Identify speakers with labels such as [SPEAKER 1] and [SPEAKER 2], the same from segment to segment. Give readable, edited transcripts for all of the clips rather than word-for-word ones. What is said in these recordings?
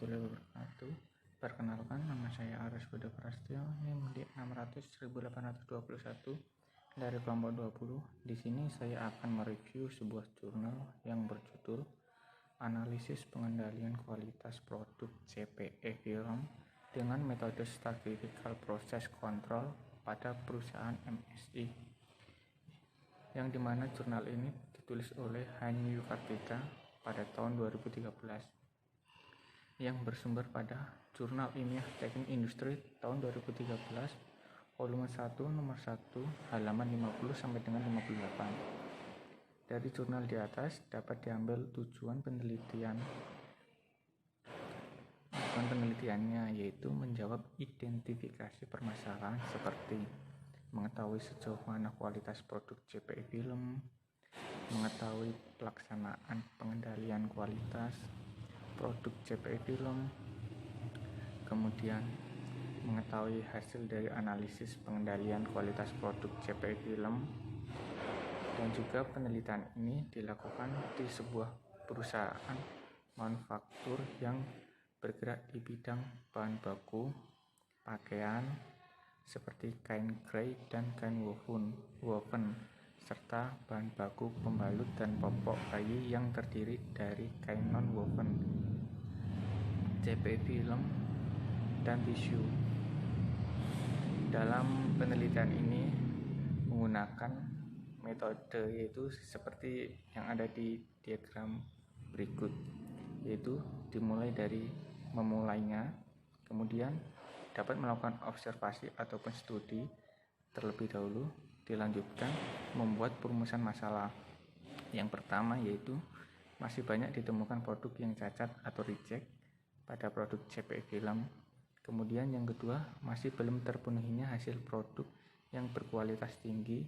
[SPEAKER 1] warahmatullahi wabarakatuh. Perkenalkan, nama saya Aris Budha Prastyo, NIM 600-1821 dari kelompok 20. Di sini saya akan mereview sebuah jurnal yang berjudul Analisis Pengendalian Kualitas Produk CPE Film dengan Metode Statistical Process Control pada perusahaan MSI, yang dimana jurnal ini ditulis oleh Hanyu Kartika pada tahun 2013, yang bersumber pada Jurnal Ilmiah Teknik Industri tahun 2013, volume 1 nomor 1 halaman 50 sampai dengan 58. Dari jurnal di atas dapat diambil tujuan penelitiannya, yaitu menjawab identifikasi permasalahan seperti mengetahui sejauh mana kualitas produk CPE film, mengetahui pelaksanaan pengendalian kualitas produk CPE film, kemudian mengetahui hasil dari analisis pengendalian kualitas produk CPE film, dan juga penelitian ini dilakukan di sebuah perusahaan manufaktur yang bergerak di bidang bahan baku pakaian seperti kain grey dan kain woven, serta bahan baku pembalut dan popok bayi yang terdiri dari kain non-woven, CPE film, dan tisu. Dalam penelitian ini menggunakan metode yaitu seperti yang ada di diagram berikut, yaitu dimulai dari memulainya, kemudian dapat melakukan observasi ataupun studi terlebih dahulu, dilanjutkan membuat perumusan masalah. Yang pertama yaitu masih banyak ditemukan produk yang cacat atau reject pada produk CPE film. Kemudian yang kedua, masih belum terpenuhinya hasil produk yang berkualitas tinggi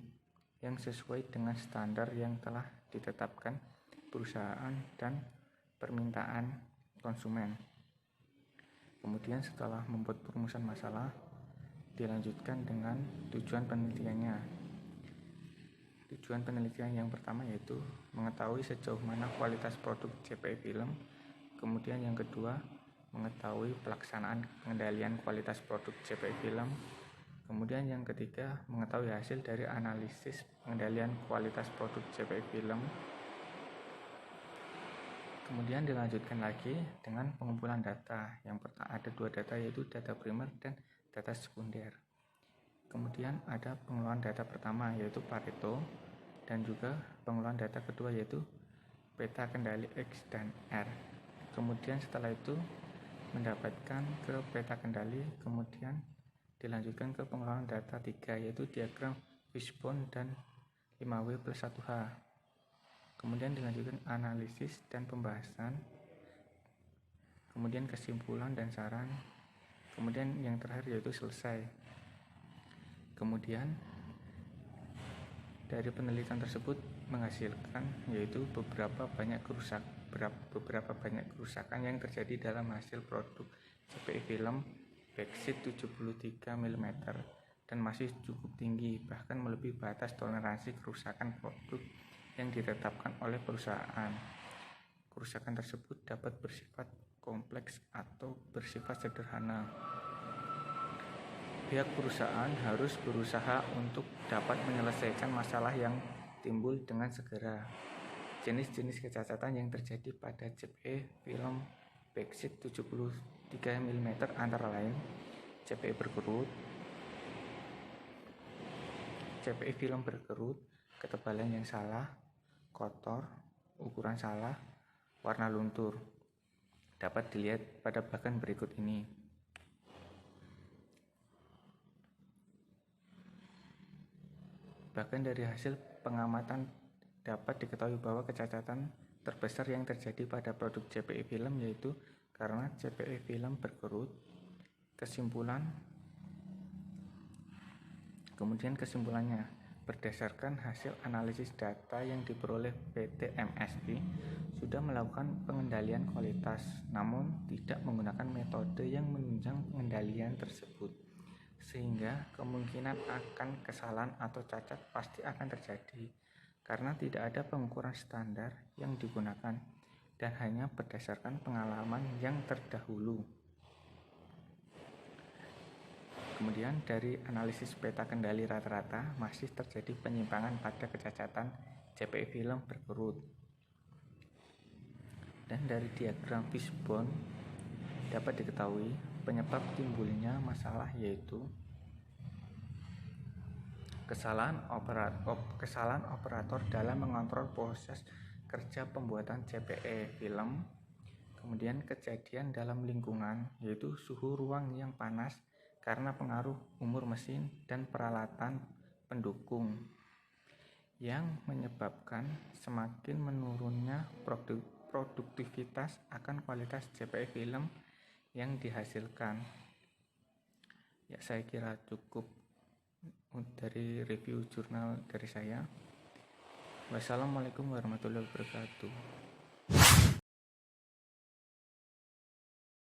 [SPEAKER 1] yang sesuai dengan standar yang telah ditetapkan perusahaan dan permintaan konsumen. Kemudian setelah membuat perumusan masalah, dilanjutkan dengan tujuan penelitiannya. Tujuan penelitian yang pertama yaitu mengetahui sejauh mana kualitas produk CPE film. Kemudian yang kedua, mengetahui pelaksanaan pengendalian kualitas produk CPE film. Kemudian yang ketiga, mengetahui hasil dari analisis pengendalian kualitas produk CPE film. Kemudian dilanjutkan lagi dengan pengumpulan data. Yang pertama ada dua data, yaitu data primer dan data sekunder. Kemudian ada pengelolaan data pertama yaitu Pareto, dan juga pengelolaan data kedua yaitu peta kendali X dan R. Kemudian setelah itu mendapatkan ke peta kendali, kemudian dilanjutkan ke pengelolaan data 3 yaitu diagram Wishbone dan 5W+1H. Kemudian dilanjutkan analisis dan pembahasan, kemudian kesimpulan dan saran, kemudian yang terakhir yaitu selesai. Kemudian dari penelitian tersebut menghasilkan yaitu beberapa banyak kerusakan yang terjadi dalam hasil produk CPE film backseat 73 mm dan masih cukup tinggi, bahkan melebihi batas toleransi kerusakan produk yang ditetapkan oleh perusahaan. Kerusakan tersebut dapat bersifat kompleks atau bersifat sederhana. Pihak perusahaan harus berusaha untuk dapat menyelesaikan masalah yang timbul dengan segera. Jenis-jenis kecacatan yang terjadi pada CPE film backseat 73 mm antara lain CPE berkerut, CPE film berkerut, ketebalan yang salah, kotor, ukuran salah, warna luntur. Dapat dilihat pada bagian berikut ini. Bahkan dari hasil pengamatan dapat diketahui bahwa kecacatan terbesar yang terjadi pada produk CPE film yaitu karena CPE film berkerut. Kesimpulannya, berdasarkan hasil analisis data yang diperoleh PT MSI sudah melakukan pengendalian kualitas, namun tidak menggunakan metode yang menunjang pengendalian tersebut, sehingga kemungkinan akan kesalahan atau cacat pasti akan terjadi karena tidak ada pengukuran standar yang digunakan. dan hanya berdasarkan pengalaman yang terdahulu. Kemudian dari analisis peta kendali rata-rata masih terjadi penyimpangan pada kecacatan CPI film berkerut. Dan dari diagram fishbone dapat diketahui penyebab timbulnya masalah yaitu kesalahan operator dalam mengontrol proses kerja pembuatan CPE film, kemudian kejadian dalam lingkungan yaitu suhu ruang yang panas karena pengaruh umur mesin dan peralatan pendukung yang menyebabkan semakin menurunnya produktivitas akan kualitas CPE film yang dihasilkan. Ya, saya kira cukup dari review jurnal dari saya. Wassalamualaikum warahmatullahi wabarakatuh.